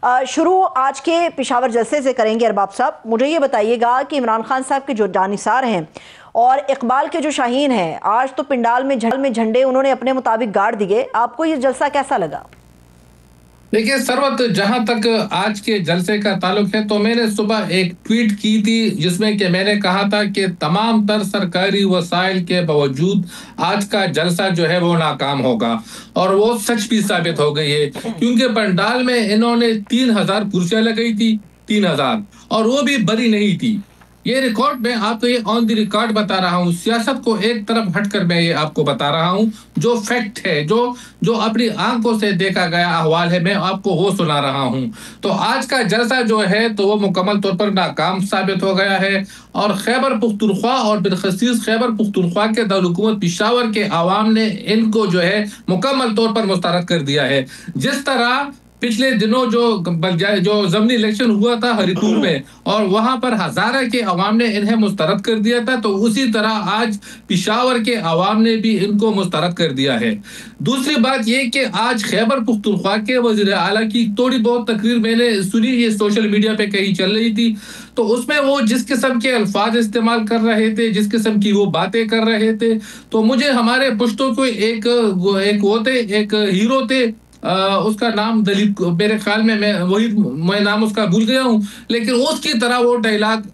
شروع آج کے پشاور جلسے سے کریں گے ارباب صاحب. مجھے یہ بتائیے گا کہ عمران خان صاحب کے جو جانثار ہیں اور اقبال کے جو شاہین ہیں، آج تو پنڈال میں جھنڈے انہوں نے اپنے مطابق گاڑ دیے. آپ کو یہ جلسہ کیسا لگا؟ دیکھیے سروت، جہاں تک آج کے جلسے کا تعلق ہے تو میں نے صبح ایک ٹویٹ کی تھی جس میں کہ میں نے کہا تھا کہ تمام تر سرکاری وسائل کے باوجود آج کا جلسہ جو ہے وہ ناکام ہوگا، اور وہ سچ بھی ثابت ہو گئی ہے، کیونکہ پنڈال میں انہوں نے 3000 کرسیاں لگائی تھی، 3000، اور وہ بھی بری نہیں تھی. یہ ریکارڈ میں آپ کو یہ آن دی ریکارڈ بتا رہا ہوں، سیاست کو ایک طرف ہٹ کر میں یہ آپ کو بتا رہا ہوں جو فیکٹ ہے، جو اپنی آنکھوں سے دیکھا گیا احوال ہے، میں آپ کو وہ سنا رہا ہوں. تو آج کا جلسہ جو ہے تو وہ مکمل طور پر ناکام ثابت ہو گیا ہے، اور خیبر پختونخوا اور بالخصوص خیبر پختونخوا کے دارالحکومت پشاور کے عوام نے ان کو جو ہے مکمل طور پر مسترد کر دیا ہے. جس طرح پچھلے دنوں جو ضمنی الیکشن ہوا تھا ہری پور میں، اور وہاں پر ہزارہ کے عوام نے انہیں مسترد کر دیا تھا، تو اسی طرح آج پشاور کے عوام نے بھی ان کو مسترد کر دیا ہے. دوسری بات یہ کہ آج خیبر پختونخوا کے وزیر اعلیٰ کی تھوڑی بہت تقریر میں نے سنی، یہ سوشل میڈیا پہ کہیں چل رہی تھی، تو اس میں وہ جس قسم کے الفاظ استعمال کر رہے تھے، جس قسم کی وہ باتیں کر رہے تھے، تو مجھے ہمارے پشتوں کو ایک ہیرو تھے، اس کا نام دلیپ، میرے خیال میں میں نام اس کا بھول گیا ہوں، لیکن اس کی طرح وہ ڈائلاگ،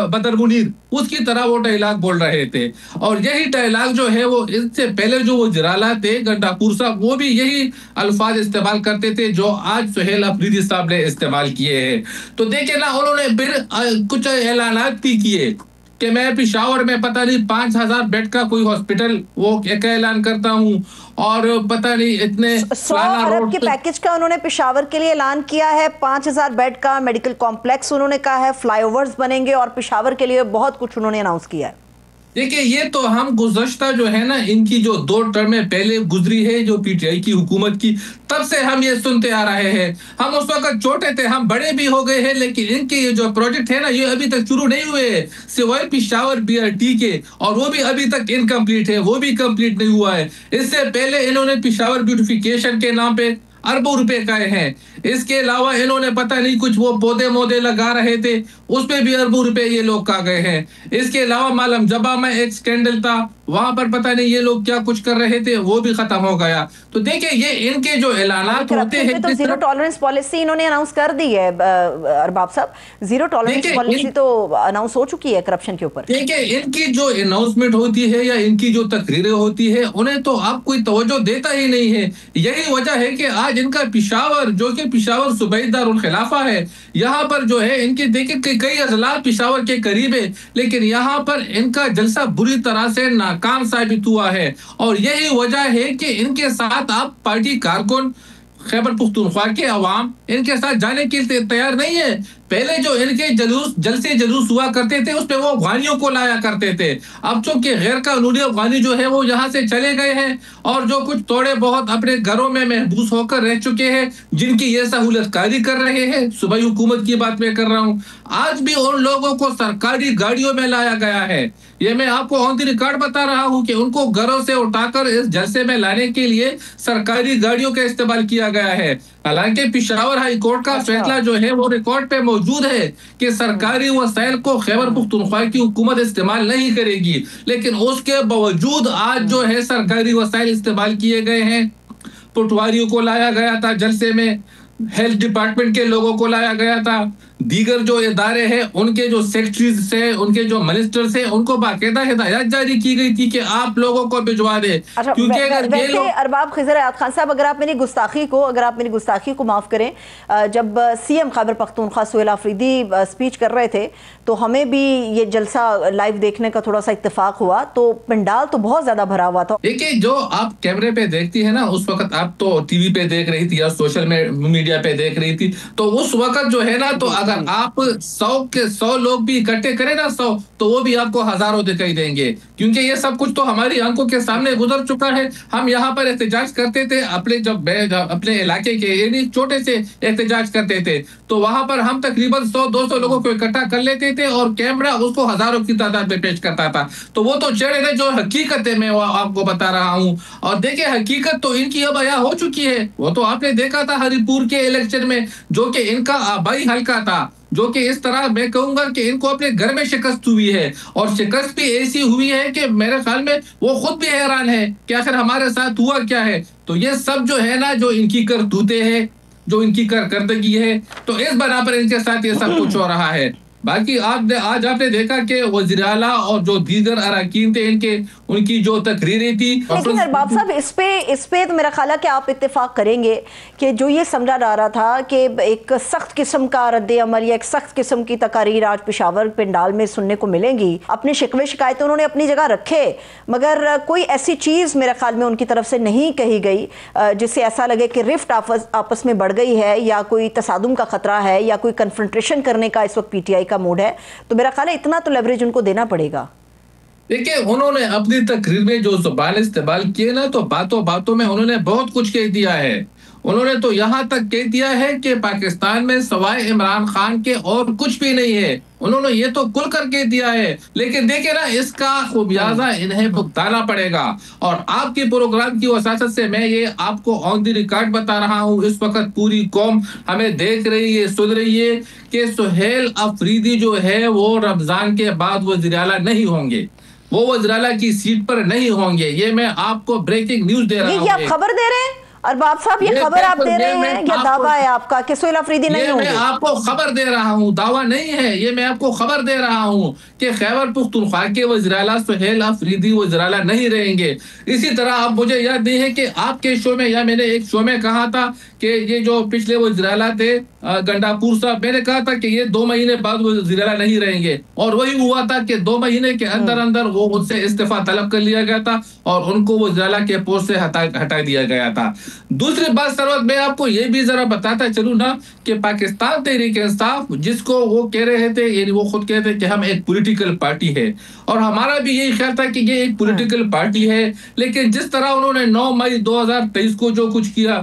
بدر منیر، اس کی طرح وہ ڈائلاگ بول رہے تھے. اور یہی ڈائلاگ جو ہے وہ اس سے پہلے جو وہ جرالہ تھے گنڈاپور صاحب، وہ بھی یہی الفاظ استعمال کرتے تھے جو آج سہیل افریدی صاحب نے استعمال کیے ہیں. تو دیکھیں نا، انہوں نے پھر کچھ اعلانات بھی کیے کہ میں پشاور میں پتہ نہیں 5000 بیڈ کا کوئی ہاسپٹل وہ ایک اعلان کرتا ہوں، اور پتہ نہیں اتنے 100 ارب کے پیکج کا انہوں نے پشاور کے لیے اعلان کیا ہے، 5000 بیڈ کا میڈیکل کمپلیکس انہوں نے کہا ہے، فلائی اوورز بنیں گے، اور پشاور کے لیے بہت کچھ انہوں نے اناؤنس کیا ہے. دیکھیں، یہ تو ہم گزشتہ جو ہے نا، ان کی جو 2 ٹرمیں پہلے گزری ہے جو پی ٹی آئی کی حکومت کی، تب سے ہم یہ سنتے آ رہے ہیں. ہم اس وقت چھوٹے تھے، ہم بڑے بھی ہو گئے ہیں، لیکن ان کے یہ جو پروجیکٹ ہے نا، یہ ابھی تک شروع نہیں ہوئے ہیں، سوائے پشاور بی آر ٹی کے، اور وہ بھی ابھی تک انکمپلیٹ ہے، وہ بھی کمپلیٹ نہیں ہوا ہے. اس سے پہلے انہوں نے پشاور بیوٹیفیکیشن کے نام پہ اربوں روپے کائے ہیں. اس کے علاوہ انہوں نے پتہ نہیں کچھ وہ پودے لگا رہے تھے، اس پہ بھی اربوں روپے یہ لوگ کھا گئے ہیں. اس کے علاوہ معلم جبا میں ایک سکینڈل تھا، وہاں پر پتہ نہیں یہ لوگ کیا کچھ کر رہے تھے، وہ بھی ختم ہو گیا. تو دیکھیں، یہ ان کے جو اعلانات ہوتے ہیں، تو زیرو ٹالرنس پالیسی انہوں نے اناؤنس کر دی ہے. ارباب صاحب، زیرو ٹالرنس پالیسی تو اناؤنس ہو چکی ہے کرپشن کے اوپر. دیکھیں، ان کی جو اناؤنسمنٹ ہوتی ہے یا ان کی جو تقریریں ہوتی ہے، انہیں تو آپ کوئی توجہ دیتا ہی نہیں ہے. یہی وجہ ہے کہ آج ان کا پشاور، جو کہ پشاور صوبائی دارالخلافہ ہے، یہاں پر جو ہے ان کی دیکھیں کہ کئی اضلاع پشاور کے قریب ہے، لیکن یہاں پر ان کا جلسہ بری طرح سے ناکام ثابت ہوا ہے. اور یہی وجہ ہے کہ ان کے ساتھ آپ پارٹی کارکن، خیبر پختونخوا کے عوام ان کے ساتھ جانے کے لیے تیار نہیں ہے. پہلے جو ان کے جلوس ہوا کرتے تھے، اس پہ وہ افغانیوں کو لایا کرتے تھے. اب چونکہ غیر قانونی افغانی جو ہے وہ یہاں سے چلے گئے ہیں، اور جو کچھ تھوڑے بہت اپنے گھروں میں محبوس ہو کر رہ چکے ہیں، جن کی یہ سہولت کاری کر رہے ہیں، صوبائی حکومت کی بات میں کر رہا ہوں، آج بھی ان لوگوں کو سرکاری گاڑیوں میں لایا گیا ہے. یہ میں آپ کو آن دی ریکارڈ بتا رہا ہوں کہ ان کو گھروں سے اٹھا کر اس جلسے میں لانے کے لیے سرکاری گاڑیوں کا استعمال کیا گیا ہے. حالانکہ پشاور ہائی کورٹ کا فیصلہ جو ہے وہ ریکارڈ پہ موجود ہے کہ سرکاری وسائل کو خیبر پختونخوا کی حکومت استعمال نہیں کرے گی، لیکن اس کے باوجود آج جو ہے سرکاری وسائل استعمال کیے گئے ہیں. پٹواریوں کو لایا گیا تھا جلسے میں، ہیلتھ ڈپارٹمنٹ کے لوگوں کو لایا گیا تھا، دیگر جو ادارے ہیں ان کے جو سیکرٹریز سے، ان کے جو منسٹر سے، ان کو باقاعدہ ہدایت جاری کی گئی تھی کہ آپ لوگوں کو بھجوا دیں. ویسے ارباب خضر حیات خان صاحب، اگر آپ میری گستاخی کو معاف کریں، جب C M Khyber Pakhtunkhwa Sohail Afridi speech کر رہے تھے تو ہمیں بھی یہ جلسہ لائیو دیکھنے کا تھوڑا سا اتفاق ہوا، تو پنڈال تو بہت زیادہ بھرا ہوا تھا. دیکھیں، جو آپ کیمرے پہ دیکھتی ہے نا، اس وقت آپ تو ٹی وی پہ دیکھ رہی تھی یا سوشل میڈیا پہ دیکھ رہی تھی، تو اس وقت جو ہے نا، تو اگر آپ 100 کے 100 لوگ بھی اکٹھے کریں نا، 100، تو وہ بھی آپ کو ہزاروں دکھائی دیں گے. کیونکہ یہ سب کچھ تو ہماری آنکھوں کے سامنے گزر چکا ہے. ہم یہاں پر احتجاج کرتے تھے اپنے علاقے کے یعنی چھوٹے سے احتجاج کرتے تھے تو وہاں پر ہم تقریباً 100-200 لوگوں کو اکٹھا کر لیتے تھے اور کیمرہ اس کو ہزاروں کی تعداد میں پیش کرتا تھا. تو وہ تو چڑھے تھے جو حقیقت ہے میں آپ کو بتا رہا ہوں. اور دیکھیں حقیقت تو ان کی اب عیاں ہو چکی ہے. وہ تو آپ نے دیکھا تھا ہری پور کے الیکشن میں جو کہ ان کا آبائی حلقہ تھا, جو کہ اس طرح میں کہوں گا کہ ان کو اپنے گھر میں شکست ہوئی ہے اور شکست بھی ایسی ہوئی ہے کہ میرے خیال میں وہ خود بھی حیران ہے کہ آخر ہمارے ساتھ ہوا کیا ہے. تو یہ سب جو ہے نا جو ان کی کرتوتے ہیں, جو ان کی کارکردگی ہے, تو اس بنا پر ان کے ساتھ یہ سب کچھ ہو رہا ہے. باقی آج آپ نے دیکھا کہ وزیر اعلیٰ اور جو دیگر اراکین تھے ان کی جو تقریریں تھی. لیکن ارباب صاحب اس پہ تو میرا خیال ہے کہ آپ اتفاق کریں گے کہ جو یہ سمجھا جا رہا تھا کہ ایک سخت قسم کا رد عمل یا ایک سخت قسم کی تقاریر آج پشاور پنڈال میں سننے کو ملیں گی. اپنے شکوے شکایتیں انہوں نے اپنی جگہ رکھے, مگر کوئی ایسی چیز میرے خیال میں ان کی طرف سے نہیں کہی گئی جس سے ایسا لگے کہ رفٹ آپس میں بڑھ گئی ہے یا کوئی تصادم کا خطرہ ہے یا کوئی کنفرنٹریشن کرنے کا اس وقت پی ٹی آئی کا موڈ ہے. تو میرا خیال ہے اتنا تو لیوریج ان کو دینا پڑے گا. دیکھیں انہوں نے اپنی تقریر میں جو زبان استعمال کیے نا تو باتوں میں انہوں نے بہت کچھ کہہ دیا ہے. انہوں نے تو یہاں تک کہہ دیا ہے کہ پاکستان میں سوائے عمران خان کے اور کچھ بھی نہیں ہے. انہوں نے یہ تو کھل کر کہہ دیا ہے. لیکن دیکھیں نا اس کا خمیازہ انہیں بھگتانا پڑے گا. اور آپ کی پروگرام کی وساطت سے میں یہ آپ کو آن دی ریکارڈ بتا رہا ہوں, اس وقت پوری قوم ہمیں دیکھ رہی ہے, سن رہی ہے کہ سہیل افریدی جو ہے وہ رمضان کے بعد وزیر اعلیٰ نہیں ہوں گے, وہ وزیر اعلیٰ کی سیٹ پر نہیں ہوں گے. یہ میں آپ کو بریکنگ نیوز دے رہا ہوں. یہ آپ خبر دے رہے ہیں ارباب صاحب, یہ خبر آپ دے رہے ہیں یا دعویٰ ہے آپ کا کہ سہیل افریدی نہیں ہوں گے؟ میں آپ کو خبر دے رہا ہوں, دعویٰ نہیں ہے. یہ میں آپ کو خبر دے رہا ہوں کہ خیبر پختونخوا کے وزیر اعلیٰ سہیل افریدی وزیر اعلیٰ نہیں رہیں گے. اسی طرح اب مجھے یاد نہیں ہے کہ آپ کے شو میں یا میں نے ایک شو میں کہا تھا کہ یہ جو پچھلے وزیر اعلیٰ تھے گنڈاپور صاحب, میں نے کہا تھا کہ یہ 2 مہینے بعد وزیر اعلیٰ نہیں رہیں گے, اور وہی ہوا تھا کہ 2 مہینے کے اندر وہ ان سے استعفیٰ طلب کر لیا گیا تھا اور ان کو وزیر اعلیٰ کے پوسٹ سے ہٹا دیا گیا تھا. دوسری بات سروت میں آپ کو یہ بھی ذرا بتاتا چلوں نا کہ پاکستان تحریک انصاف جس کو وہ کہہ رہے تھے, یعنی وہ خود کہتے ہیں کہ ہم ایک پولیٹیکل پارٹی ہے, اور ہمارا بھی یہی خیال تھا کہ یہ ایک پولیٹیکل پارٹی ہے. لیکن جس طرح انہوں نے 9 مئی 2023 کو جو کچھ کیا,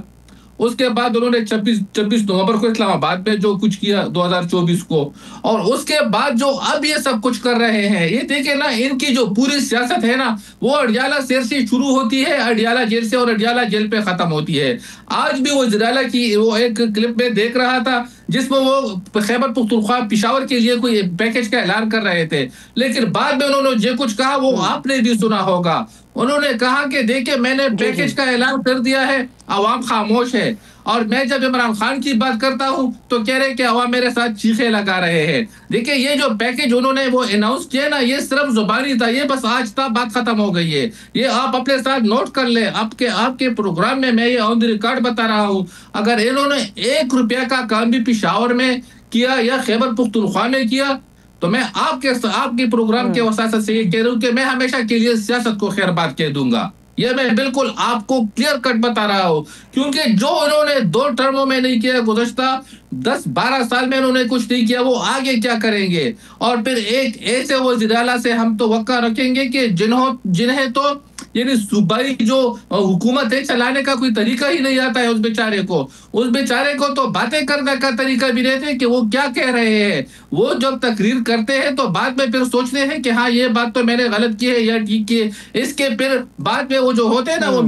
اس کے بعد انہوں نے 26 نومبر کو اسلام آباد میں جو کچھ کیا 2024 کو, اور اس کے بعد جو اب یہ سب کچھ کر رہے ہیں, یہ دیکھیں نا ان کی جو پوری سیاست ہے نا وہ اڈیالہ شہر سے شروع ہوتی ہے, اڈیالہ جیل سے, اور اڈیالہ جیل پہ ختم ہوتی ہے. آج بھی وزیر اعلیٰ کی وہ ایک کلپ میں دیکھ رہا تھا جس میں وہ خیبر پختونخوا پشاور کے لیے کوئی پیکج کا اعلان کر رہے تھے, لیکن بعد میں انہوں نے جو کچھ کہا وہ آپ نے بھی سنا ہوگا. انہوں نے کہا کہ دیکھیں میں نے پیکج کا اعلان کر دیا ہے, عوام خاموش ہے, اور میں جب عمران خان کی بات کرتا ہوں تو کہہ رہے کہ عوام میرے ساتھ چیخیں لگا رہے ہیں. دیکھیں یہ جو پیکج انہوں نے وہ اناؤنس کیا نا, یہ صرف زبانی تھا, یہ بس آج تھا, بات ختم ہو گئی ہے. یہ آپ اپنے ساتھ نوٹ کر لیں, آپ کے پروگرام میں یہ آن دی ریکارڈ بتا رہا ہوں. اگر انہوں نے 1 روپیہ کا کام بھی پشاور میں کیا یا خیبر پختونخوا میں کیا تو میں آپ کے پروگرام کے وساطت سے یہ کہہ رہا ہوں کہ میں ہمیشہ کے لیے سیاست کو خیر بات کہہ دوں گا. یہ میں بالکل آپ کو کلیئر کٹ بتا رہا ہوں, کیونکہ جو انہوں نے 2 ٹرموں میں نہیں کیا, گزشتہ 10-12 سال میں انہوں نے کچھ نہیں کیا, وہ آگے کیا کریں گے. اور پھر ایک ایسے وزیر اعلیٰ سے ہم توقع رکھیں گے کہ جنہیں تو یعنی صوبائی جو حکومت ہے چلانے کا کوئی طریقہ ہی نہیں آتا ہے. اس بیچارے کو تو باتیں کرنے کا طریقہ بھی رہتے ہیں کہ وہ کیا کہہ رہے ہیں. وہ جب تقریر کرتے ہیں تو بعد میں پھر سوچتے ہیں کہ ہاں یہ بات تو میں نے غلط کی ہے یا ٹھیک کی ہے. اس کے پھر بعد میں وہ جو ہوتے ہیں نا وہ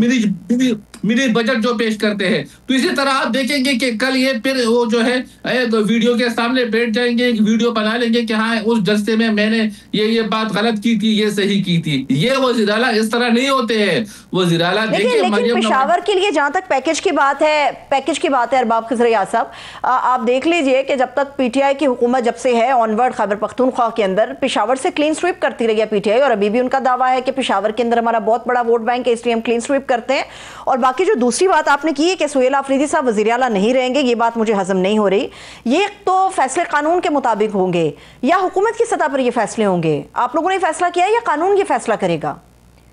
منی بجٹ جو پیش کرتے ہیں. تو اسی طرح آپ دیکھیں گے کہ کل یہ پھر وہ جو ہے ویڈیو کے سامنے بیٹھ جائیں گے, ویڈیو بنا لیں گے کہ ہاں اس جلسے میں نے یہ بات غلط کی تھی, یہ صحیح کی تھی. یہ وزیر اعلیٰ اس طرح نہیں ہوتے ہیں. وزیر اعلیٰ لیکن پشاور کے لیے جہاں تک پیکج کی بات ہے ارباب خضر یار صاحب, آپ دیکھ لیجئے کہ جب تک پی ٹی آئی کی حکومت جب سے ہے آنورڈ خیبر پختونخوا کے اندر پشاور سے کلین سویپ کرتی رہی ہے پی ٹی آئی, اور ابھی بھی ان کا دعویٰ ہے کہ پشاور کے اندر ہمارا بہت بڑا ووٹ بینک ہے, اس لیے ہم کلین سویپ کرتے ہیں. اور باقی جو دوسری بات آپ نے کی ہے کہ سہیل افریدی صاحب وزیر اعلیٰ نہیں رہیں گے, یہ بات مجھے ہضم نہیں ہو رہی. یہ تو فیصلے قانون کے مطابق ہوں گے یا حکومت کی سطح پر یہ فیصلے ہوں گے؟ آپ لوگوں نے فیصلہ کیا ہے یا قانون یہ فیصلہ کرے گا؟